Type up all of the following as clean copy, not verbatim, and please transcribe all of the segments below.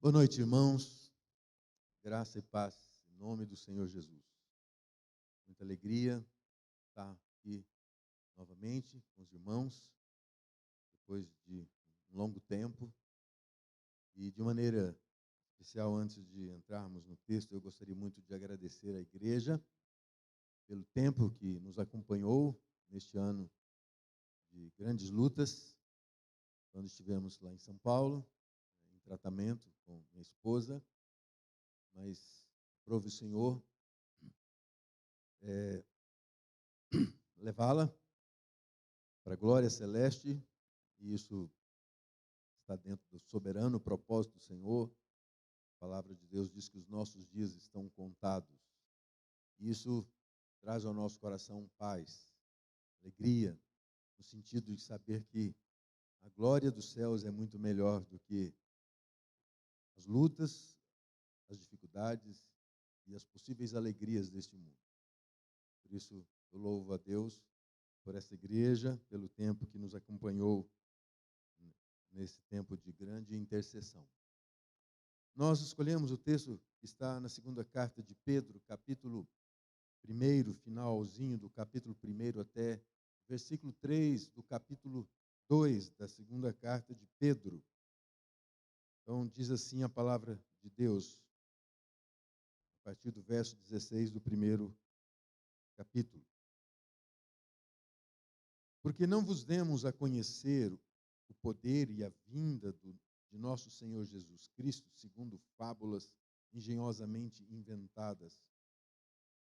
Boa noite, irmãos. Graça e paz em nome do Senhor Jesus. Muita alegria estar aqui novamente com os irmãos, depois de um longo tempo. E de maneira especial, antes de entrarmos no texto, eu gostaria muito de agradecer à igreja pelo tempo que nos acompanhou neste ano de grandes lutas, quando estivemos lá em São Paulo, em tratamento com minha esposa, mas aprove o Senhor levá-la para a glória celeste, e isso está dentro do soberano propósito do Senhor. A palavra de Deus diz que os nossos dias estão contados. E isso traz ao nosso coração paz, alegria, no sentido de saber que a glória dos céus é muito melhor do que as lutas, as dificuldades e as possíveis alegrias deste mundo. Por isso, eu louvo a Deus por essa igreja, pelo tempo que nos acompanhou nesse tempo de grande intercessão. Nós escolhemos o texto que está na segunda carta de Pedro, capítulo 1, finalzinho do capítulo 1 até versículo 3 do capítulo 2 da segunda carta de Pedro. Então, diz assim a palavra de Deus, a partir do verso 16 do primeiro capítulo. Porque não vos demos a conhecer o poder e a vinda de nosso Senhor Jesus Cristo, segundo fábulas engenhosamente inventadas,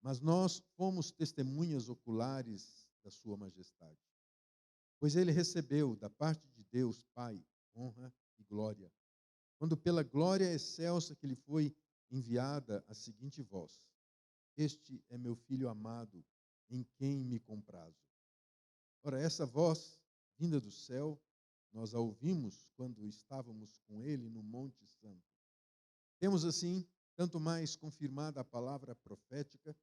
mas nós fomos testemunhas oculares da sua majestade. Pois ele recebeu da parte de Deus, Pai, honra e glória, quando pela glória excelsa que lhe foi enviada a seguinte voz: Este é meu filho amado, em quem me comprazo. Ora, essa voz, vinda do céu, nós a ouvimos quando estávamos com ele no Monte Santo. Temos, assim, tanto mais confirmada a palavra profética,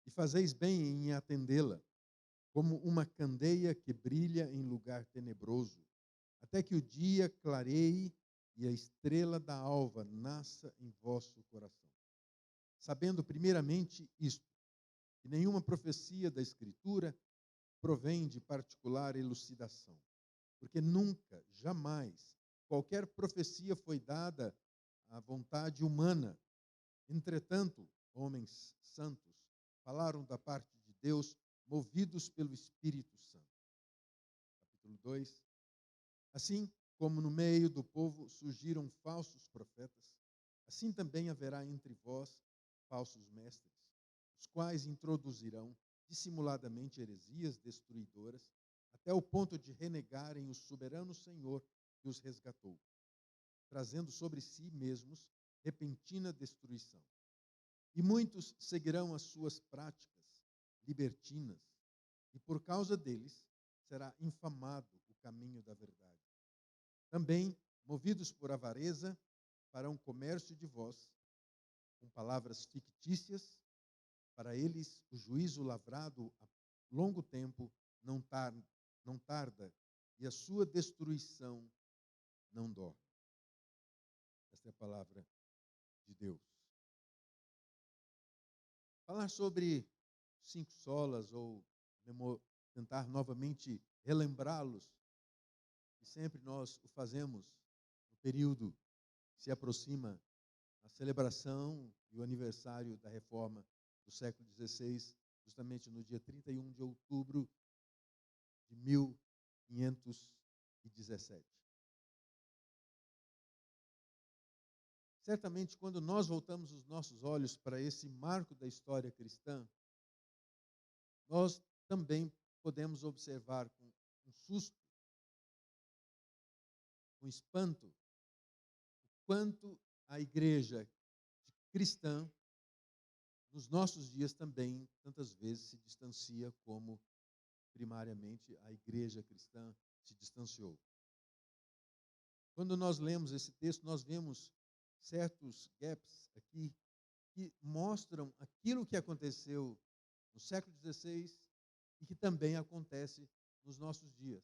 e fazeis bem em atendê-la, como uma candeia que brilha em lugar tenebroso, até que o dia clareie e a estrela da alva nasça em vosso coração. Sabendo primeiramente isto, que nenhuma profecia da Escritura provém de particular elucidação, porque nunca, jamais, qualquer profecia foi dada à vontade humana. Entretanto, homens santos falaram da parte de Deus, movidos pelo Espírito Santo. Capítulo 2. Assim como no meio do povo surgiram falsos profetas, assim também haverá entre vós falsos mestres, os quais introduzirão dissimuladamente heresias destruidoras, até o ponto de renegarem o soberano Senhor que os resgatou, trazendo sobre si mesmos repentina destruição. E muitos seguirão as suas práticas libertinas, e por causa deles será infamado o caminho da verdade. Também, movidos por avareza, farão comércio de vós, com palavras fictícias. Para eles o juízo lavrado há longo tempo não tarda, e a sua destruição não dorme. Esta é a palavra de Deus. Falar sobre 5 solas, ou tentar novamente relembrá-los, e sempre nós o fazemos no período que se aproxima a celebração e o aniversário da reforma do século XVI, justamente no dia 31 de outubro de 1517. Certamente, quando nós voltamos os nossos olhos para esse marco da história cristã, nós também podemos observar com um susto, com espanto, o quanto a igreja cristã, nos nossos dias também, tantas vezes se distancia como primariamente a igreja cristã se distanciou. Quando nós lemos esse texto, nós vemos certos gaps aqui que mostram aquilo que aconteceu no século XVI e que também acontece nos nossos dias.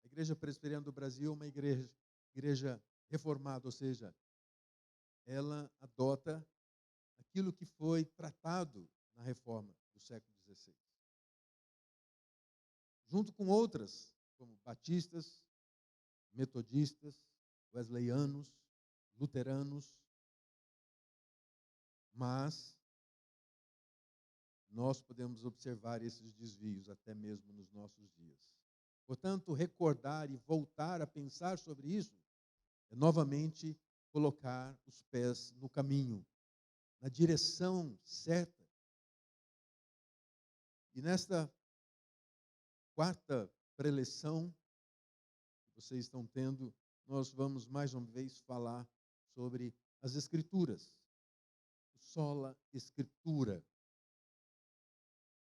A Igreja Presbiteriana do Brasil é uma igreja Igreja reformada, ou seja, ela adota aquilo que foi tratado na reforma do século XVI. Junto com outras, como batistas, metodistas, wesleyanos, luteranos, mas nós podemos observar esses desvios até mesmo nos nossos dias. Portanto, recordar e voltar a pensar sobre isso é novamente colocar os pés no caminho, na direção certa. E nesta quarta preleção que vocês estão tendo, nós vamos mais uma vez falar sobre as Escrituras. Sola Escritura.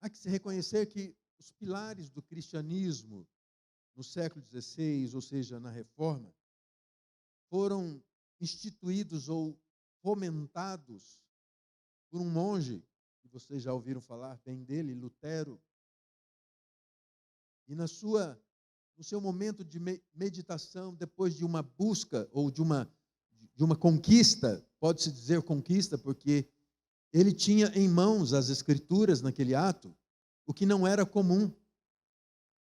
Há que se reconhecer que os pilares do cristianismo no século XVI, ou seja, na Reforma, foram instituídos ou fomentados por um monge, que vocês já ouviram falar bem dele, Lutero. E no seu momento de meditação, depois de uma busca ou de uma conquista, pode-se dizer conquista, porque ele tinha em mãos as Escrituras naquele ato, o que não era comum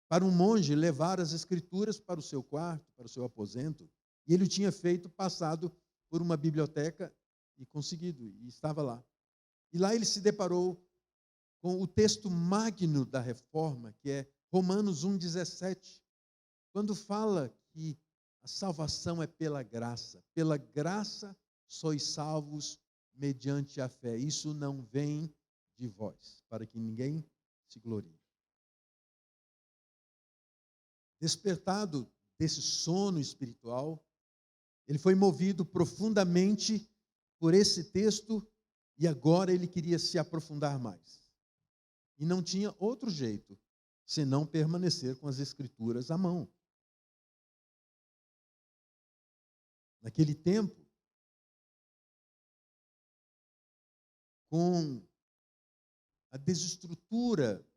para um monge levar as Escrituras para o seu quarto, para o seu aposento. E ele tinha passado por uma biblioteca e conseguido, e estava lá. E lá ele se deparou com o texto magno da Reforma, que é Romanos 1,17, quando fala que a salvação é pela graça sois salvos mediante a fé. Isso não vem de vós, para que ninguém se glorie. Despertado desse sono espiritual, ele foi movido profundamente por esse texto e agora ele queria se aprofundar mais. E não tinha outro jeito senão permanecer com as Escrituras à mão. Naquele tempo, com a desestrutura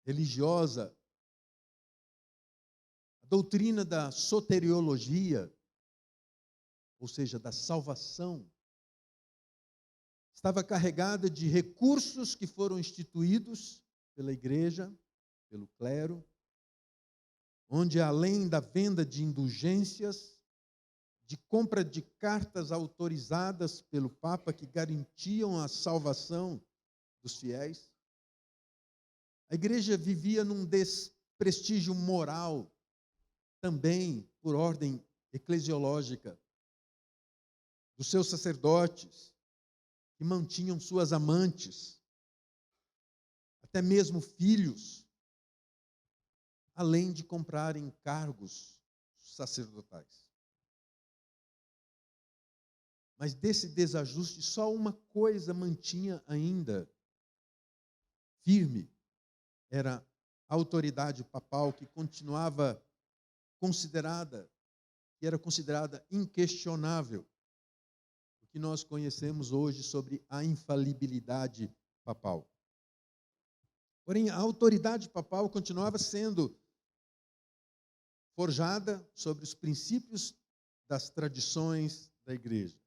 religiosa, a doutrina da soteriologia, ou seja, da salvação, estava carregada de recursos que foram instituídos pela igreja, pelo clero, onde além da venda de indulgências, de compra de cartas autorizadas pelo Papa que garantiam a salvação dos fiéis, a igreja vivia num desprestígio moral, também por ordem eclesiológica, dos seus sacerdotes, que mantinham suas amantes, até mesmo filhos, além de comprarem cargos sacerdotais. Mas desse desajuste, só uma coisa mantinha ainda firme, era a autoridade papal, que era considerada inquestionável, o que nós conhecemos hoje sobre a infalibilidade papal. Porém, a autoridade papal continuava sendo forjada sobre os princípios das tradições da igreja.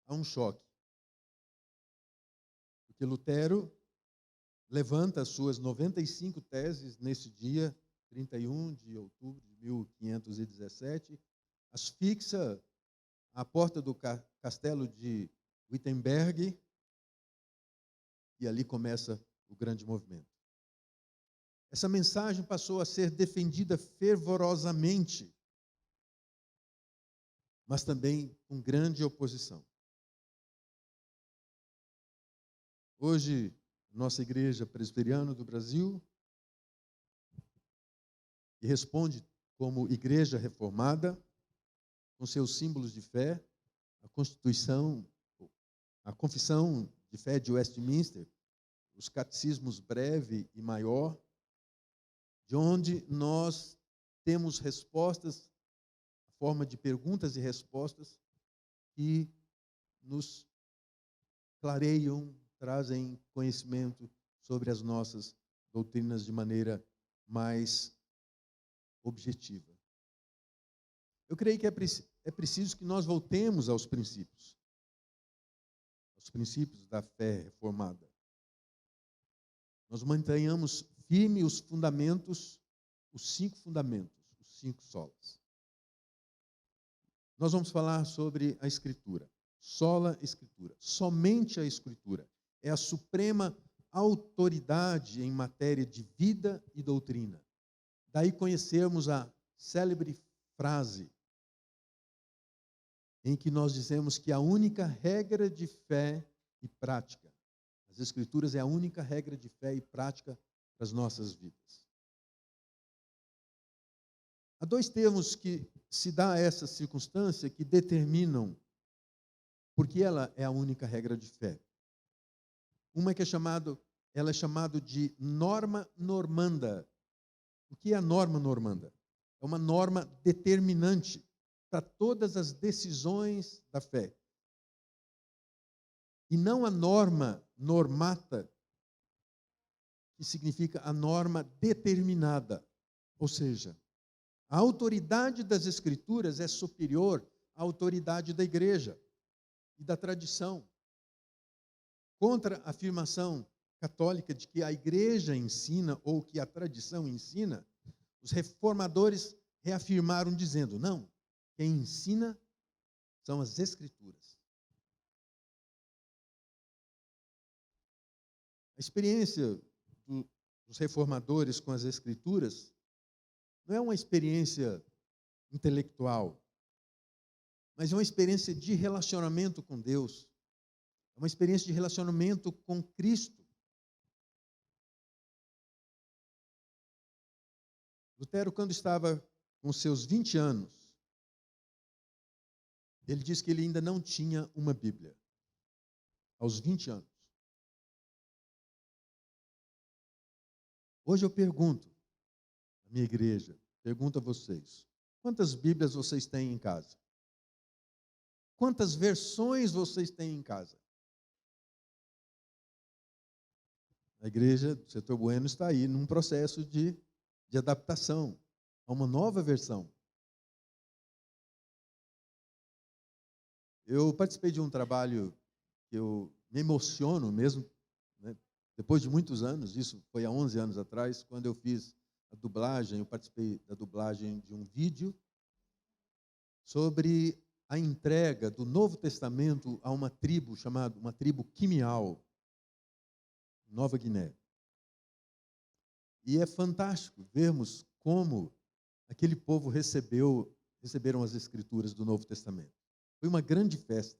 Há um choque. Porque Lutero levanta as suas 95 teses nesse dia, 31 de outubro de 1517, as fixa à porta do castelo de Wittenberg, e ali começa o grande movimento. Essa mensagem passou a ser defendida fervorosamente, mas também com grande oposição. Hoje, nossa Igreja Presbiteriana do Brasil, que responde como Igreja Reformada, com seus símbolos de fé, a Constituição, a Confissão de Fé de Westminster, os catecismos breve e maior, de onde nós temos respostas, a forma de perguntas e respostas, que nos clareiam, trazem conhecimento sobre as nossas doutrinas de maneira mais objetiva. Eu creio que é preciso que nós voltemos aos princípios da fé reformada. Nós mantenhamos firme os fundamentos, os 5 fundamentos, os 5 solas. Nós vamos falar sobre a Escritura. Sola Escritura. Somente a Escritura é a suprema autoridade em matéria de vida e doutrina. Daí conhecermos a célebre frase em que nós dizemos que a única regra de fé e prática, as Escrituras é a única regra de fé e prática para as nossas vidas. Há 2 termos que se dá a essa circunstância que determinam porque ela é a única regra de fé. Uma é que ela é chamada de norma normanda. O que é a norma normanda? É uma norma determinante para todas as decisões da fé. E não a norma normata, que significa a norma determinada. Ou seja, a autoridade das Escrituras é superior à autoridade da igreja e da tradição. Contra a afirmação católica de que a igreja ensina ou que a tradição ensina, os reformadores reafirmaram dizendo, não, quem ensina são as Escrituras. A experiência dos reformadores com as Escrituras não é uma experiência intelectual, mas é uma experiência de relacionamento com Deus, é uma experiência de relacionamento com Cristo. Lutero, quando estava com seus 20 anos, ele disse que ele ainda não tinha uma Bíblia, aos 20 anos. Hoje eu pergunto, à minha igreja, pergunto a vocês, quantas Bíblias vocês têm em casa? Quantas versões vocês têm em casa? A igreja do Setor Bueno está aí num processo de adaptação a uma nova versão. Eu participei de um trabalho que eu me emociono mesmo, né? Depois de muitos anos, isso foi há 11 anos atrás, quando eu fiz a dublagem, eu participei da dublagem de um vídeo sobre a entrega do Novo Testamento a uma tribo uma tribo Quimial, Nova Guiné. E é fantástico vermos como aquele povo receberam as Escrituras do Novo Testamento. Foi uma grande festa.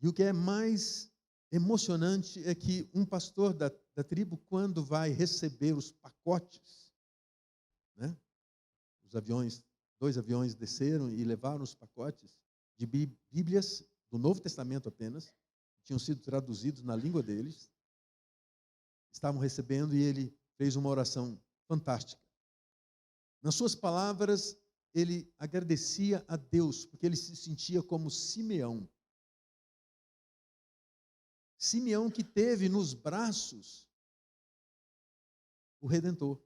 E o que é mais emocionante é que um pastor da tribo, quando vai receber os pacotes, né, os aviões, 2 aviões desceram e levaram os pacotes de Bíblias do Novo Testamento apenas, que tinham sido traduzidos na língua deles, estavam recebendo e ele fez uma oração fantástica. Nas suas palavras, ele agradecia a Deus, porque ele se sentia como Simeão. Simeão que teve nos braços o Redentor.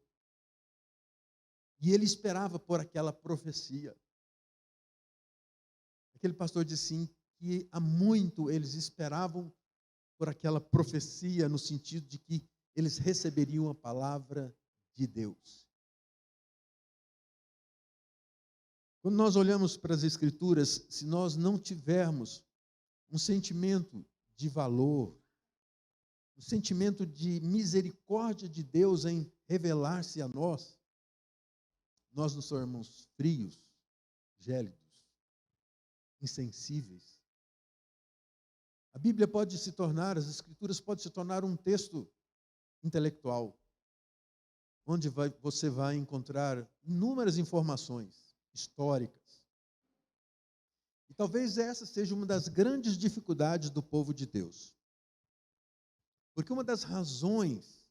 E ele esperava por aquela profecia. Aquele pastor disse sim, que há muito eles esperavam por aquela profecia, no sentido de que eles receberiam a palavra de Deus. Quando nós olhamos para as Escrituras, se nós não tivermos um sentimento de valor, um sentimento de misericórdia de Deus em revelar-se a nós, nós nos tornamos frios, gélidos, insensíveis. A Bíblia pode se tornar, as Escrituras podem se tornar um texto intelectual, onde você vai encontrar inúmeras informações históricas. E talvez essa seja uma das grandes dificuldades do povo de Deus. Porque uma das razões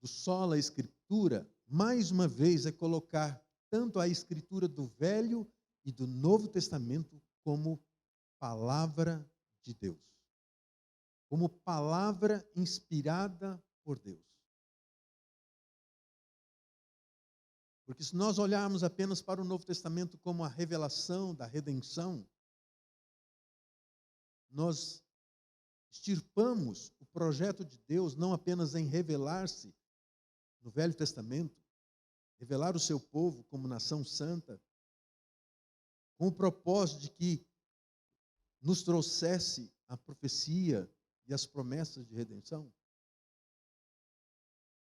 do sola Escritura, mais uma vez, é colocar tanto a Escritura do Velho e do Novo Testamento como palavra de Deus. Como palavra inspirada por Deus. Porque se nós olharmos apenas para o Novo Testamento como a revelação da redenção, nós extirpamos o projeto de Deus não apenas em revelar-se no Velho Testamento, revelar o seu povo como nação santa, com o propósito de que nos trouxesse a profecia e as promessas de redenção,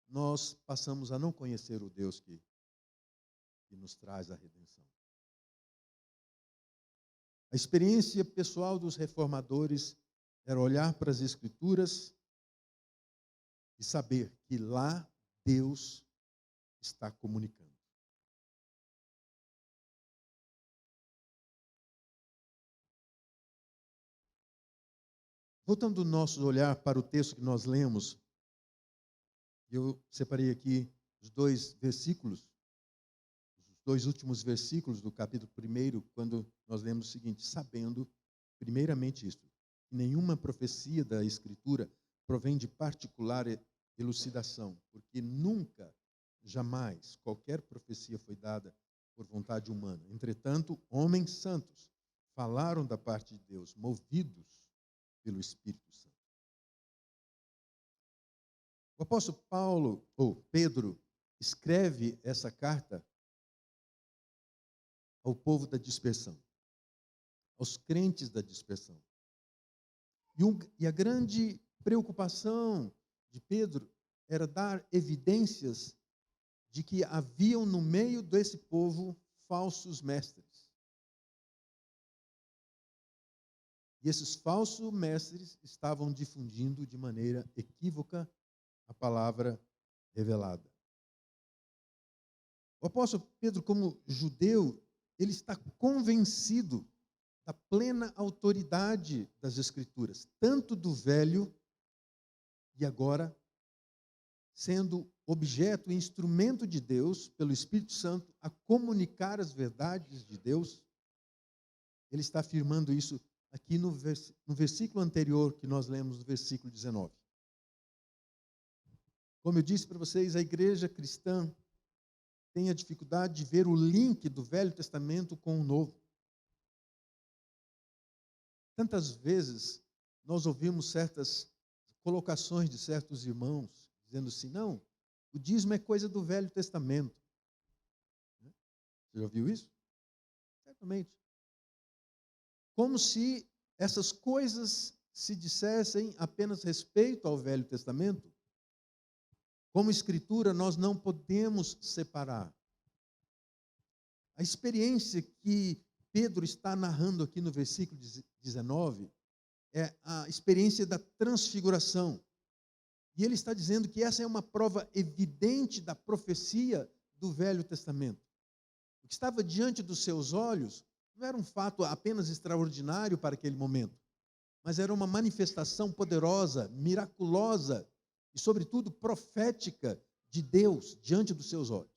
nós passamos a não conhecer o Deus que nos traz a redenção. A experiência pessoal dos reformadores era olhar para as Escrituras e saber que lá Deus está comunicando. Voltando o nosso olhar para o texto que nós lemos, eu separei aqui os dois últimos versículos do capítulo 1, quando nós lemos o seguinte: sabendo, primeiramente isto, que nenhuma profecia da Escritura provém de particular elucidação, porque nunca, jamais, qualquer profecia foi dada por vontade humana. Entretanto, homens santos falaram da parte de Deus, movidos pelo Espírito Santo. O apóstolo Pedro, escreve essa carta ao povo da dispersão, aos crentes da dispersão. E a grande preocupação de Pedro era dar evidências de que haviam no meio desse povo falsos mestres. E esses falsos mestres estavam difundindo de maneira equívoca a palavra revelada. O apóstolo Pedro, como judeu, ele está convencido da plena autoridade das Escrituras, tanto do Velho e agora, sendo objeto e instrumento de Deus, pelo Espírito Santo, a comunicar as verdades de Deus. Ele está afirmando isso aqui no versículo anterior que nós lemos, no versículo 19. Como eu disse para vocês, a igreja cristã tem a dificuldade de ver o link do Velho Testamento com o Novo. Tantas vezes nós ouvimos certas colocações de certos irmãos, dizendo assim: não, o dízimo é coisa do Velho Testamento. Você já ouviu isso? Certamente. Como se essas coisas se dissessem apenas respeito ao Velho Testamento. Como Escritura, nós não podemos separar. A experiência que Pedro está narrando aqui no versículo 19 é a experiência da transfiguração. E ele está dizendo que essa é uma prova evidente da profecia do Velho Testamento. O que estava diante dos seus olhos não era um fato apenas extraordinário para aquele momento, mas era uma manifestação poderosa, miraculosa e, sobretudo, profética de Deus diante dos seus olhos.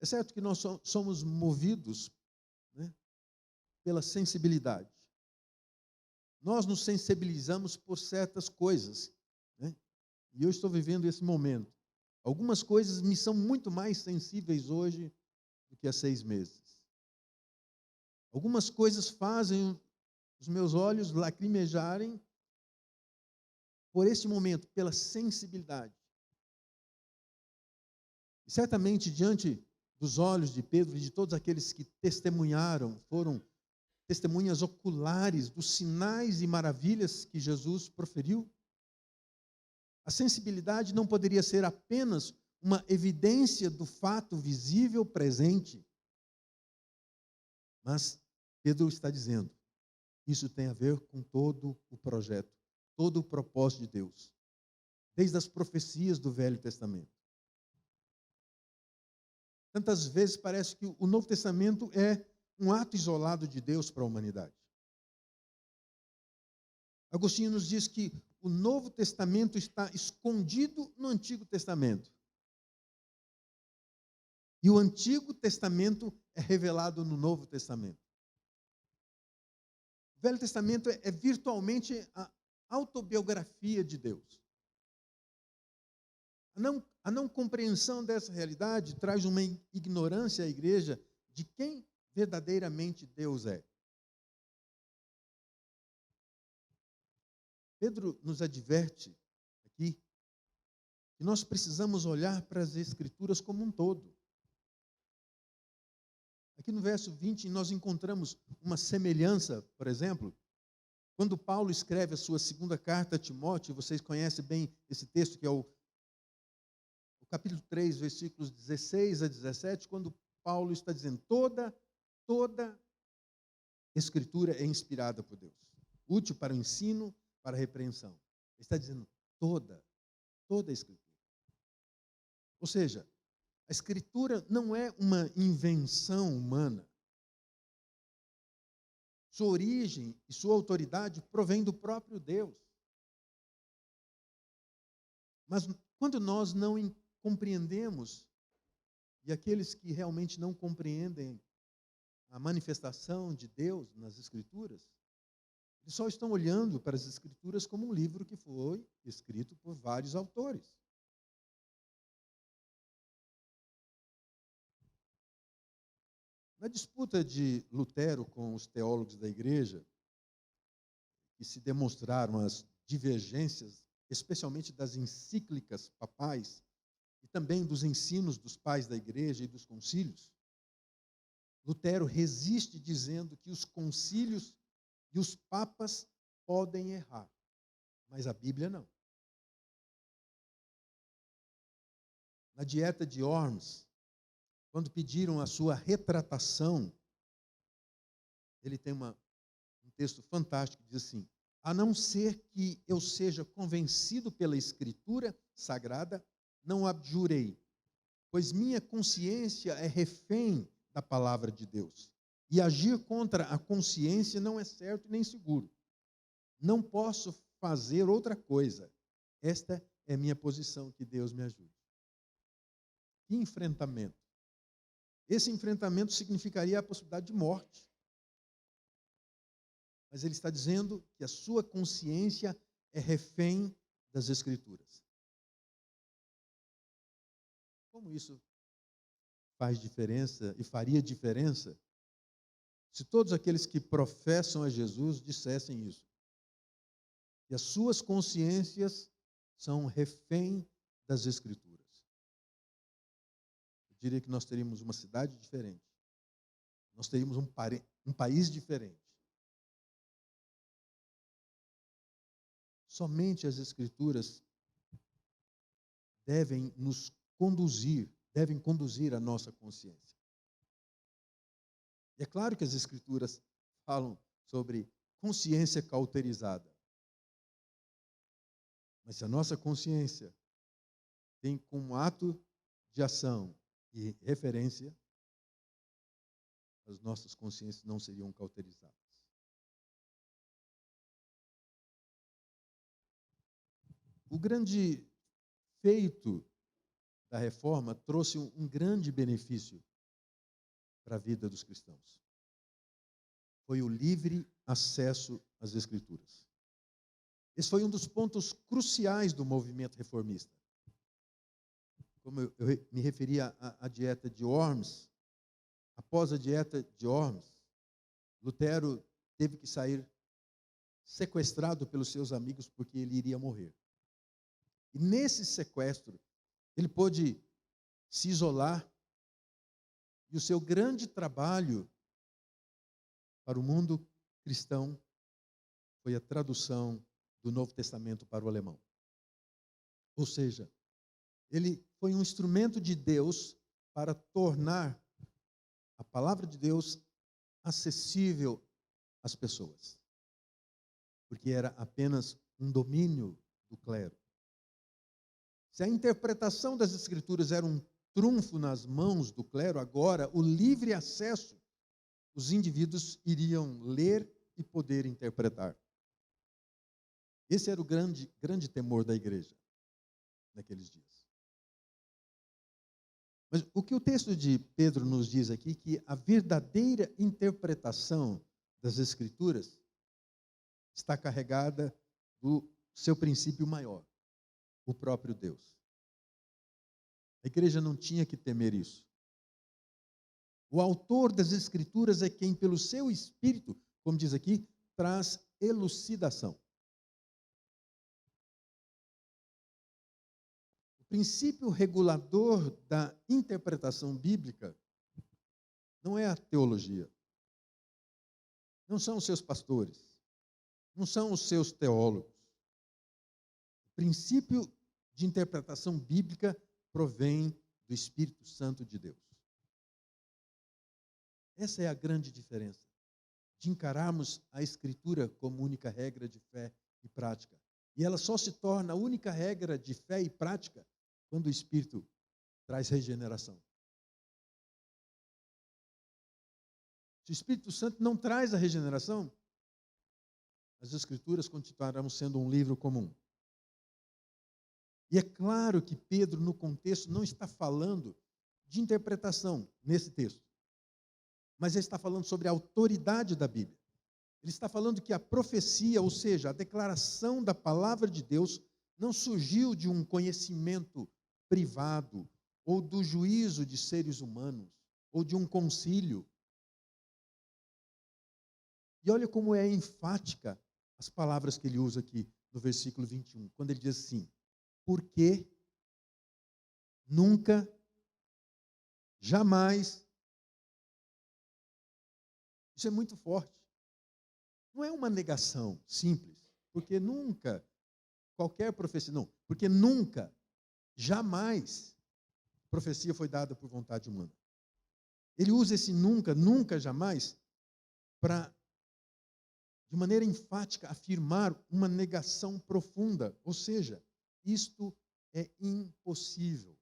É certo que nós somos movidos, né, pela sensibilidade. Nós nos sensibilizamos por certas coisas, né? E eu estou vivendo esse momento. Algumas coisas me são muito mais sensíveis hoje do que há 6 meses. Algumas coisas fazem os meus olhos lacrimejarem por este momento, pela sensibilidade. E certamente, diante dos olhos de Pedro e de todos aqueles que testemunharam, foram testemunhas oculares dos sinais e maravilhas que Jesus proferiu, a sensibilidade não poderia ser apenas uma evidência do fato visível presente. Mas Pedro está dizendo, isso tem a ver com todo o projeto, todo o propósito de Deus, desde as profecias do Velho Testamento. Tantas vezes parece que o Novo Testamento é um ato isolado de Deus para a humanidade. Agostinho nos diz que o Novo Testamento está escondido no Antigo Testamento. E o Antigo Testamento é revelado no Novo Testamento. O Velho Testamento é virtualmente a autobiografia de Deus. A não compreensão dessa realidade traz uma ignorância à igreja de quem verdadeiramente Deus é. Pedro nos adverte aqui que nós precisamos olhar para as Escrituras como um todo. Aqui no verso 20 nós encontramos uma semelhança, por exemplo, quando Paulo escreve a sua segunda carta a Timóteo, vocês conhecem bem esse texto, que é o capítulo 3, versículos 16 a 17, quando Paulo está dizendo, toda Escritura é inspirada por Deus, útil para o ensino, para a repreensão. Ele está dizendo toda a Escritura. Ou seja, a Escritura não é uma invenção humana. Sua origem e sua autoridade provém do próprio Deus. Mas quando nós não compreendemos, e aqueles que realmente não compreendem a manifestação de Deus nas Escrituras, eles só estão olhando para as Escrituras como um livro que foi escrito por vários autores. Na disputa de Lutero com os teólogos da igreja, que se demonstraram as divergências, especialmente das encíclicas papais, e também dos ensinos dos pais da igreja e dos concílios, Lutero resiste dizendo que os concílios e os papas podem errar, mas a Bíblia não. Na Dieta de Worms, quando pediram a sua retratação, ele tem um texto fantástico que diz assim, a não ser que eu seja convencido pela Escritura Sagrada, não abjurei, pois minha consciência é refém da palavra de Deus. E agir contra a consciência não é certo nem seguro. Não posso fazer outra coisa. Esta é minha posição, que Deus me ajude. Que enfrentamento. Esse enfrentamento significaria a possibilidade de morte. Mas ele está dizendo que a sua consciência é refém das Escrituras. Como isso faz diferença e faria diferença se todos aqueles que professam a Jesus dissessem isso? E as suas consciências são refém das Escrituras. Eu diria que nós teríamos uma cidade diferente. Nós teríamos um país diferente. Somente as Escrituras devem conduzir a nossa consciência. E é claro que as Escrituras falam sobre consciência cauterizada. Mas se a nossa consciência tem como ato de ação e referência, as nossas consciências não seriam cauterizadas. O grande feito da reforma trouxe um grande benefício para a vida dos cristãos. Foi o livre acesso às Escrituras. Esse foi um dos pontos cruciais do movimento reformista. Como eu me referi à dieta de Worms, após a dieta de Worms, Lutero teve que sair sequestrado pelos seus amigos porque ele iria morrer. E nesse sequestro, ele pôde se isolar, e o seu grande trabalho para o mundo cristão foi a tradução do Novo Testamento para o alemão. Ou seja, ele foi um instrumento de Deus para tornar a palavra de Deus acessível às pessoas, porque era apenas um domínio do clero. Se a interpretação das Escrituras era um trunfo nas mãos do clero, agora o livre acesso, os indivíduos iriam ler e poder interpretar. Esse era o grande temor da igreja naqueles dias. Mas o que o texto de Pedro nos diz aqui, que a verdadeira interpretação das Escrituras está carregada do seu princípio maior, o próprio Deus. A igreja não tinha que temer isso. O autor das Escrituras é quem, pelo seu Espírito, como diz aqui, traz elucidação. O princípio regulador da interpretação bíblica não é a teologia. Não são os seus pastores. Não são os seus teólogos. O princípio de interpretação bíblica provém do Espírito Santo de Deus. Essa é a grande diferença de encararmos a Escritura como única regra de fé e prática. E ela só se torna a única regra de fé e prática quando o Espírito traz regeneração. Se o Espírito Santo não traz a regeneração, as Escrituras continuarão sendo um livro comum. E é claro que Pedro, no contexto, não está falando de interpretação nesse texto, mas ele está falando sobre a autoridade da Bíblia. Ele está falando que a profecia, ou seja, a declaração da palavra de Deus, não surgiu de um conhecimento privado, ou do juízo de seres humanos, ou de um concílio. E olha como é enfática as palavras que ele usa aqui no versículo 21, quando ele diz assim: porque nunca, jamais. Isso é muito forte. Não é uma negação simples, porque nunca, qualquer profecia, não, porque nunca, jamais, profecia foi dada por vontade humana. Ele usa esse nunca, nunca, jamais, para, de maneira enfática, afirmar uma negação profunda, ou seja, isto é impossível.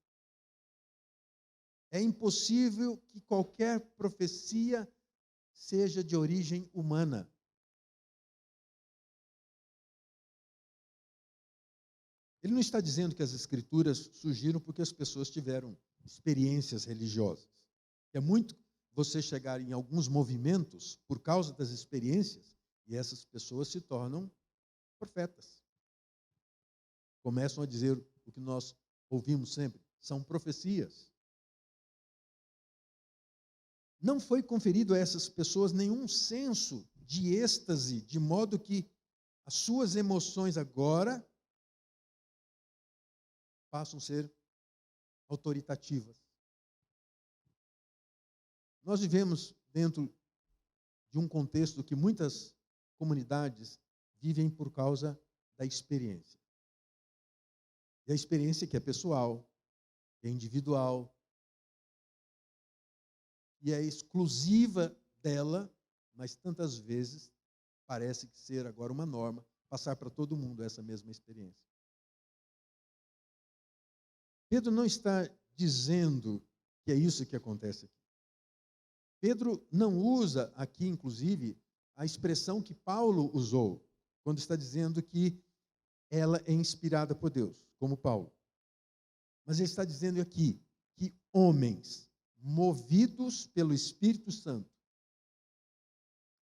É impossível que qualquer profecia seja de origem humana. Ele não está dizendo que as Escrituras surgiram porque as pessoas tiveram experiências religiosas. É muito você chegar em alguns movimentos por causa das experiências e essas pessoas se tornam profetas. Começam a dizer o que nós ouvimos sempre, são profecias. Não foi conferido a essas pessoas nenhum senso de êxtase, de modo que as suas emoções agora passam a ser autoritativas. Nós vivemos dentro de um contexto que muitas comunidades vivem por causa da experiência. E a experiência que é pessoal, é individual, e é exclusiva dela, mas tantas vezes parece que ser agora uma norma, passar para todo mundo essa mesma experiência. Pedro não está dizendo que é isso que acontece aqui. Pedro não usa aqui, inclusive, a expressão que Paulo usou, quando está dizendo que ela é inspirada por Deus, como Paulo. Mas ele está dizendo aqui que homens movidos pelo Espírito Santo,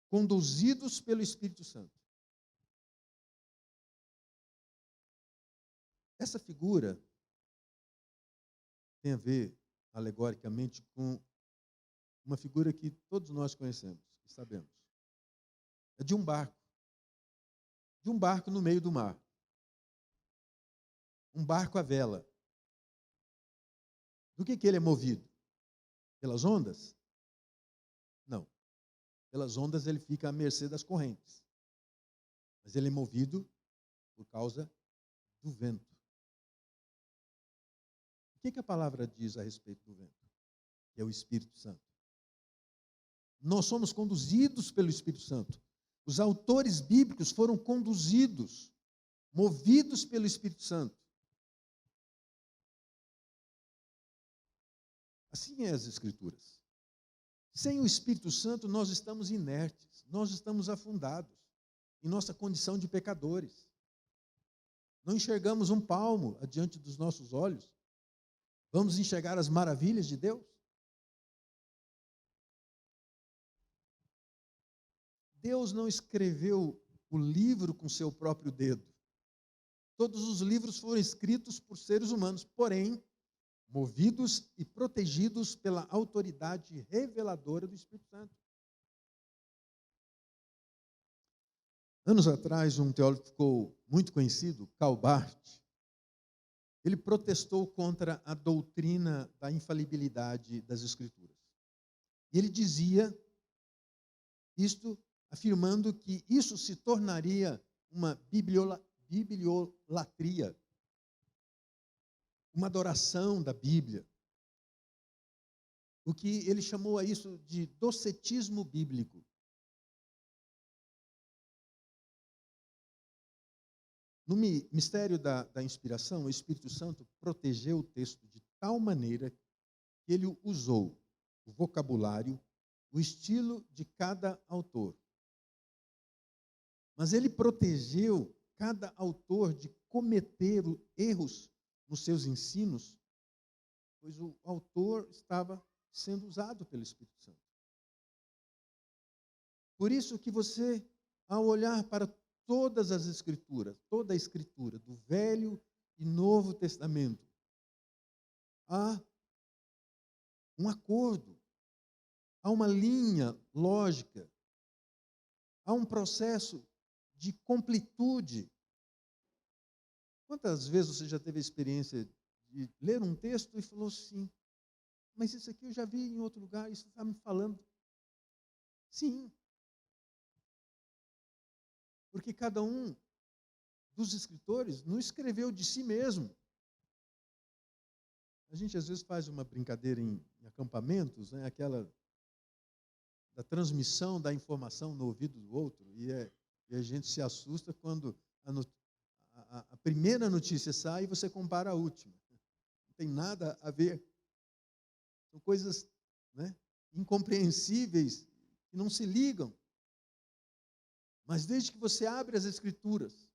conduzidos pelo Espírito Santo. Essa figura tem a ver, alegoricamente, com uma figura que todos nós conhecemos e sabemos. É de um barco. De um barco no meio do mar. Um barco à vela. Do que ele é movido? Pelas ondas? Não. Pelas ondas ele fica à mercê das correntes. Mas ele é movido por causa do vento. O que a palavra diz a respeito do vento? Que é o Espírito Santo. Nós somos conduzidos pelo Espírito Santo. Os autores bíblicos foram conduzidos, movidos pelo Espírito Santo. Assim é as Escrituras. Sem o Espírito Santo, nós estamos inertes, nós estamos afundados em nossa condição de pecadores. Não enxergamos um palmo adiante dos nossos olhos. Vamos enxergar as maravilhas de Deus? Deus não escreveu o livro com seu próprio dedo. Todos os livros foram escritos por seres humanos, porém, movidos e protegidos pela autoridade reveladora do Espírito Santo. Anos atrás, um teólogo que ficou muito conhecido, Karl Barth, ele protestou contra a doutrina da infalibilidade das Escrituras. E ele dizia isto, afirmando que isso se tornaria uma bibliolatria, uma adoração da Bíblia. O que ele chamou a isso de docetismo bíblico. No mistério da inspiração, o Espírito Santo protegeu o texto de tal maneira que ele usou o vocabulário, o estilo de cada autor. Mas ele protegeu cada autor de cometer erros nos seus ensinos, pois o autor estava sendo usado pelo Espírito Santo. Por isso que você, ao olhar para todas as Escrituras, toda a Escritura, do Velho e Novo Testamento, há um acordo, há uma linha lógica, há um processo de completude. Quantas vezes você já teve a experiência de ler um texto e falou assim, mas isso aqui eu já vi em outro lugar, isso está me falando. Sim. Porque cada um dos escritores não escreveu de si mesmo. A gente às vezes faz uma brincadeira em acampamentos, né, aquela da transmissão da informação no ouvido do outro, e a gente se assusta quando a primeira notícia sai e você compara a última. Não tem nada a ver. São coisas, né, incompreensíveis que não se ligam. Mas desde que você abre as Escrituras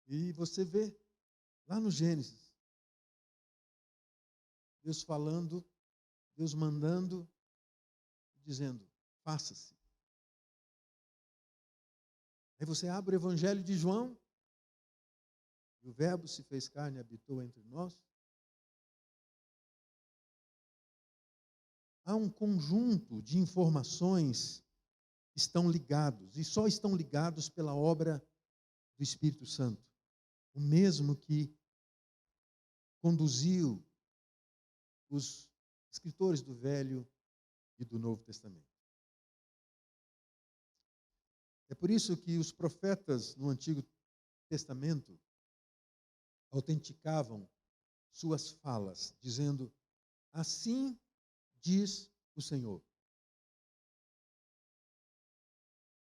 e você vê lá no Gênesis, Deus falando, Deus mandando, dizendo, faça-se. Aí você abre o Evangelho de João, e o Verbo se fez carne e habitou entre nós. Há um conjunto de informações que estão ligados, e só estão ligados pela obra do Espírito Santo. O mesmo que conduziu os escritores do Velho e do Novo Testamento. É por isso que os profetas no Antigo Testamento autenticavam suas falas, dizendo, assim diz o Senhor.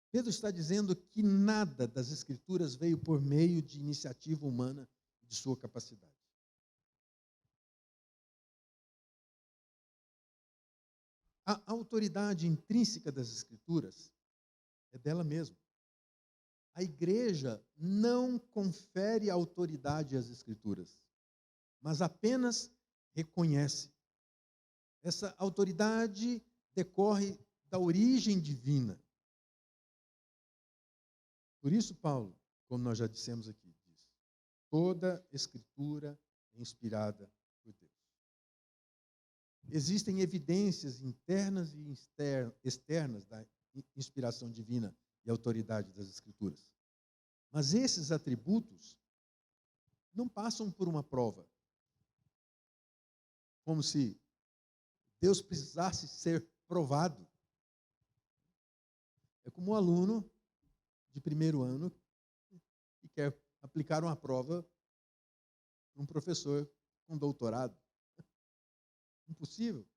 Pedro está dizendo que nada das Escrituras veio por meio de iniciativa humana e de sua capacidade. A autoridade intrínseca das Escrituras é dela mesma. A igreja não confere autoridade às Escrituras, mas apenas reconhece. Essa autoridade decorre da origem divina. Por isso, Paulo, como nós já dissemos aqui, diz, toda Escritura é inspirada por Deus. Existem evidências internas e externas da inspiração divina e autoridade das Escrituras. Mas esses atributos não passam por uma prova. Como se Deus precisasse ser provado. É como um aluno de primeiro ano que quer aplicar uma prova para um professor com doutorado. Impossível.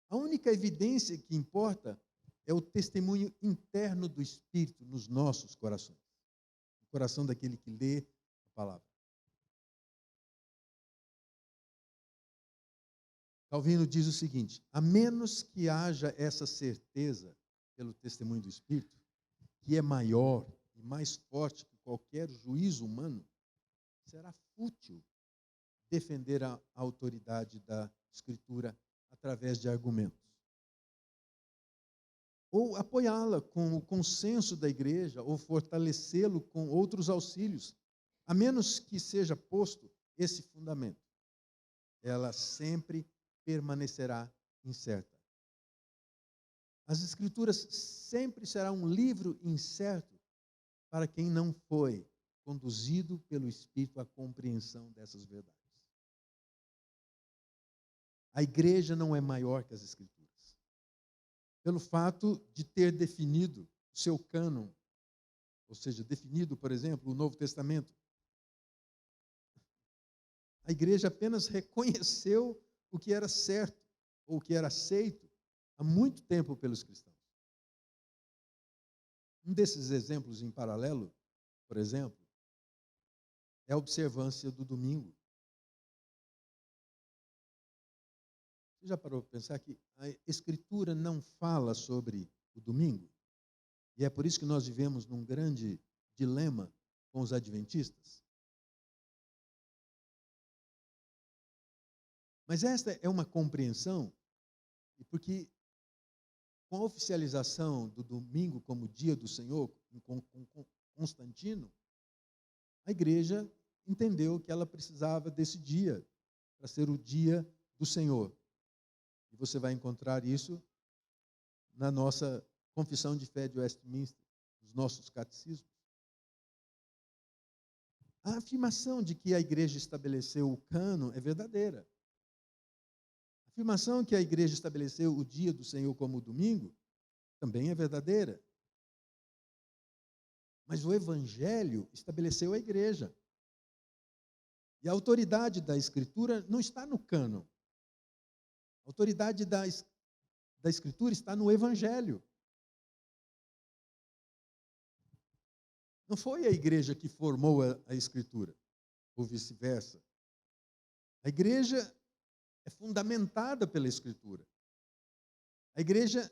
A única evidência que importa é o testemunho interno do Espírito nos nossos corações. O coração daquele que lê a palavra. Calvino diz o seguinte, a menos que haja essa certeza pelo testemunho do Espírito, que é maior e mais forte que qualquer juízo humano, será fútil defender a autoridade da Escritura através de argumentos. Ou apoiá-la com o consenso da igreja, ou fortalecê-lo com outros auxílios, a menos que seja posto esse fundamento. ela sempre permanecerá incerta. As Escrituras sempre será um livro incerto para quem não foi conduzido pelo Espírito à compreensão dessas verdades. A igreja não é maior que as Escrituras. Pelo fato de ter definido o seu cânon, ou seja, definido, por exemplo, o Novo Testamento, a igreja apenas reconheceu o que era certo, ou o que era aceito há muito tempo pelos cristãos. Um desses exemplos em paralelo, por exemplo, é a observância do domingo. Você já parou para pensar que a Escritura não fala sobre o domingo? E é por isso que nós vivemos num grande dilema com os adventistas? Mas esta é uma compreensão, porque com a oficialização do domingo como dia do Senhor, com Constantino, a igreja entendeu que ela precisava desse dia para ser o dia do Senhor. E você vai encontrar isso na nossa Confissão de Fé de Westminster, nos nossos catecismos. A afirmação de que a igreja estabeleceu o cânon é verdadeira. A afirmação que a igreja estabeleceu o dia do Senhor como o domingo também é verdadeira. Mas o Evangelho estabeleceu a igreja. E a autoridade da Escritura não está no cânon. A autoridade da Escritura está no Evangelho. Não foi a igreja que formou a Escritura, ou vice-versa. A igreja é fundamentada pela Escritura. A igreja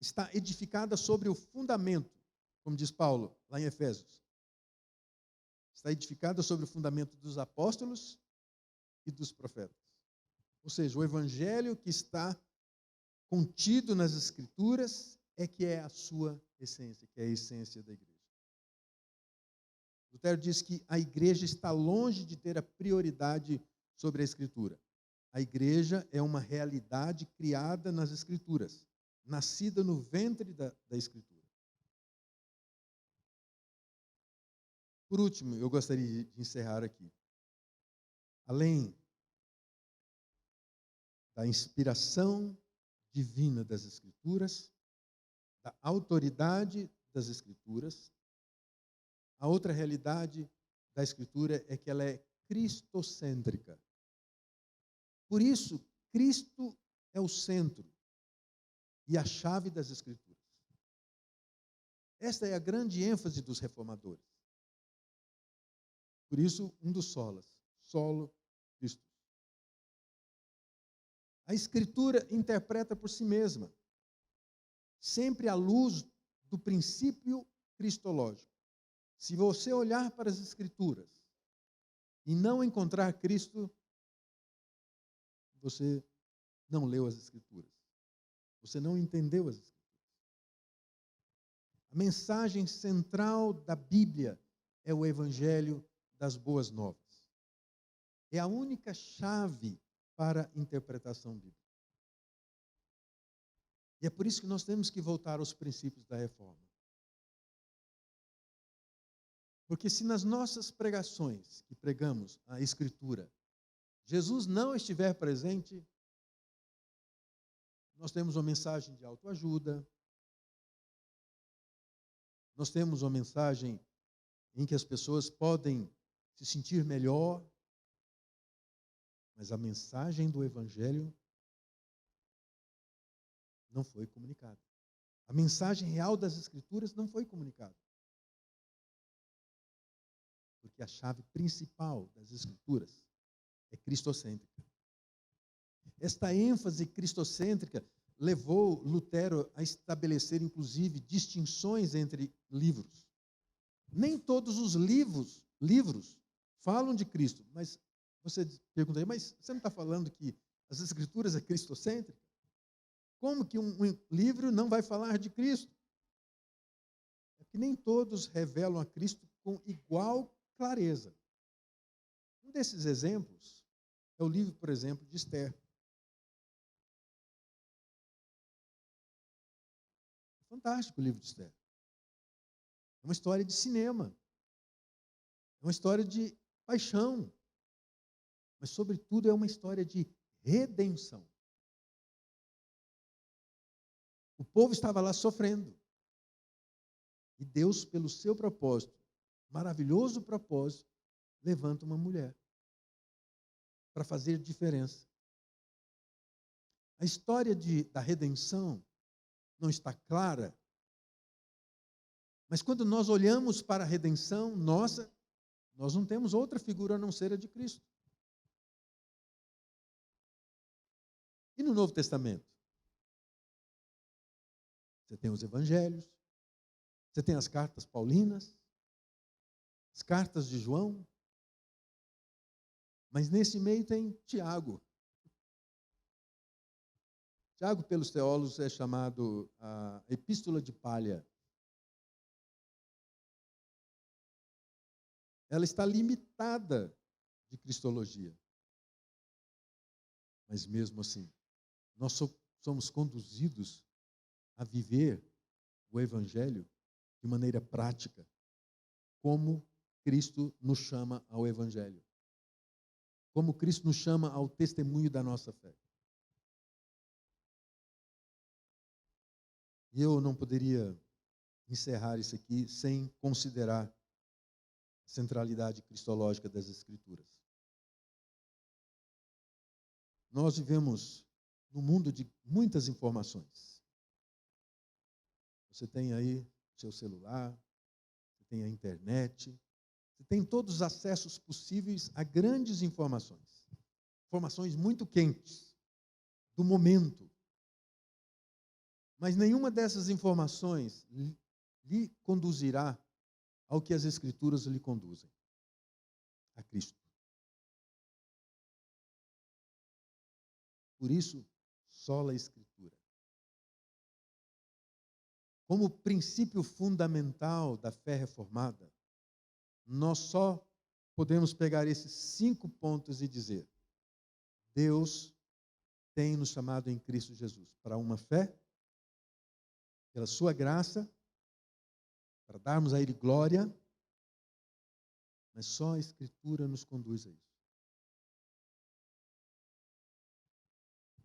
está edificada sobre o fundamento, como diz Paulo, lá em Efésios. Está edificada sobre o fundamento dos apóstolos e dos profetas. Ou seja, o evangelho que está contido nas Escrituras é que é a sua essência, que é a essência da igreja. Lutero diz que a igreja está longe de ter a prioridade sobre a Escritura. A igreja é uma realidade criada nas Escrituras, nascida no ventre da Escritura. Por último, eu gostaria de encerrar aqui. Além da inspiração divina das Escrituras, da autoridade das Escrituras, a outra realidade da Escritura é que ela é cristocêntrica. Por isso, Cristo é o centro e a chave das Escrituras. Esta é a grande ênfase dos reformadores. Por isso, um dos solas, solo Cristo. A Escritura interpreta por si mesma, sempre à luz do princípio cristológico. Se você olhar para as Escrituras e não encontrar Cristo, você não leu as Escrituras. Você não entendeu as Escrituras. A mensagem central da Bíblia é o Evangelho das Boas Novas. É a única chave para a interpretação bíblica. E é por isso que nós temos que voltar aos princípios da reforma. Porque se nas nossas pregações que pregamos a Escritura, Jesus não estiver presente, nós temos uma mensagem de autoajuda, nós temos uma mensagem em que as pessoas podem se sentir melhor, mas a mensagem do Evangelho não foi comunicada. A mensagem real das Escrituras não foi comunicada. Porque a chave principal das Escrituras é cristocêntrica. Esta ênfase cristocêntrica levou Lutero a estabelecer, inclusive, distinções entre livros. Nem todos os livros falam de Cristo, mas você pergunta aí, mas você não está falando que as Escrituras é cristocêntrica? Como que um livro não vai falar de Cristo? É que nem todos revelam a Cristo com igual clareza. Um desses exemplos é o livro, por exemplo, de Esther. É fantástico o livro de Esther. É uma história de cinema. É uma história de paixão. Mas, sobretudo, é uma história de redenção. O povo estava lá sofrendo. E Deus, pelo seu propósito, maravilhoso propósito, levanta uma mulher para fazer diferença. A história da redenção não está clara, mas quando nós olhamos para a redenção nossa, nós não temos outra figura a não ser a de Cristo. E no Novo Testamento? Você tem os evangelhos, você tem as cartas paulinas, as cartas de João, mas nesse meio tem Tiago. Tiago, pelos teólogos, é chamado a Epístola de Palha. Ela está limitada de cristologia. Mas mesmo assim, nós somos conduzidos a viver o Evangelho de maneira prática, como Cristo nos chama ao Evangelho. Como Cristo nos chama ao testemunho da nossa fé. E eu não poderia encerrar isso aqui sem considerar a centralidade cristológica das Escrituras. Nós vivemos num mundo de muitas informações. Você tem aí o seu celular, você tem a internet, você tem todos os acessos possíveis a grandes informações. Informações muito quentes, do momento. Mas nenhuma dessas informações lhe conduzirá ao que as Escrituras lhe conduzem, a Cristo. Por isso, sola a Escritura. Como princípio fundamental da fé reformada, nós só podemos pegar esses 5 pontos e dizer: Deus tem nos chamado em Cristo Jesus para uma fé, pela sua graça, para darmos a Ele glória, mas só a Escritura nos conduz a isso.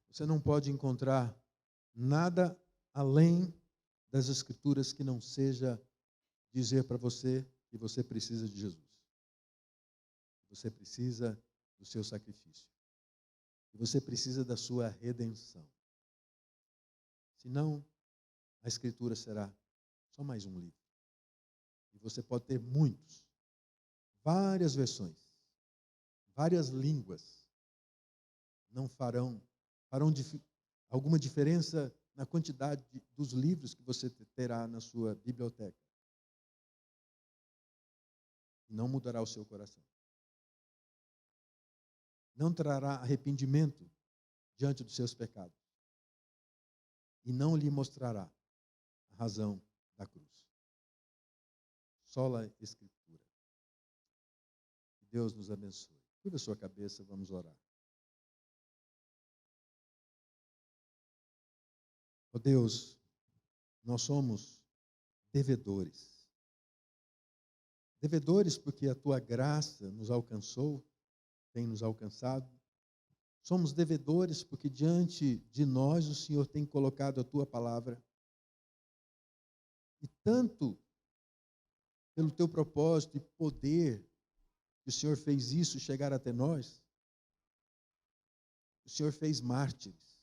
Você não pode encontrar nada além das Escrituras que não seja dizer para você que você precisa de Jesus. Você precisa do seu sacrifício. E você precisa da sua redenção. Senão, a Escritura será só mais um livro. E você pode ter muitos, várias versões, várias línguas. Não farão alguma diferença na quantidade dos livros que você terá na sua biblioteca. Não mudará o seu coração. Não trará arrependimento diante dos seus pecados. E não lhe mostrará a razão da cruz. Sola Escritura. Que Deus nos abençoe. Curva a sua cabeça, vamos orar. Ó Deus, nós somos devedores. Devedores porque a Tua graça nos alcançou, tem nos alcançado. Somos devedores porque diante de nós o Senhor tem colocado a Tua palavra. E tanto pelo Teu propósito e poder que o Senhor fez isso chegar até nós, o Senhor fez mártires.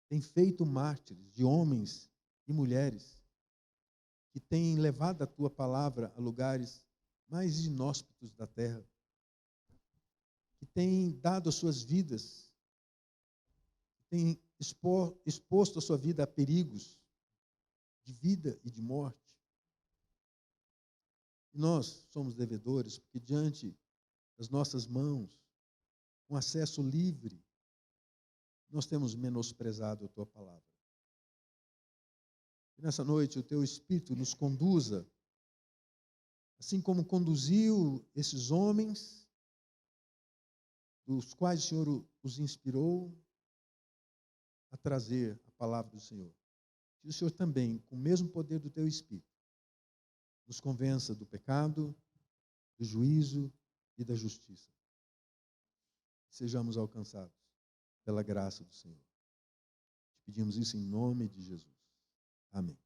Tem feito mártires de homens e mulheres que têm levado a Tua palavra a lugares mais inóspitos da terra, que têm dado as suas vidas, que têm exposto a sua vida a perigos de vida e de morte. E nós somos devedores porque diante das nossas mãos, com acesso livre, nós temos menosprezado a Tua palavra. E nessa noite o Teu Espírito nos conduza, assim como conduziu esses homens dos quais o Senhor os inspirou a trazer a palavra do Senhor. Que o Senhor também, com o mesmo poder do teu Espírito, nos convença do pecado, do juízo e da justiça. Sejamos alcançados pela graça do Senhor. Te pedimos isso em nome de Jesus. Amém.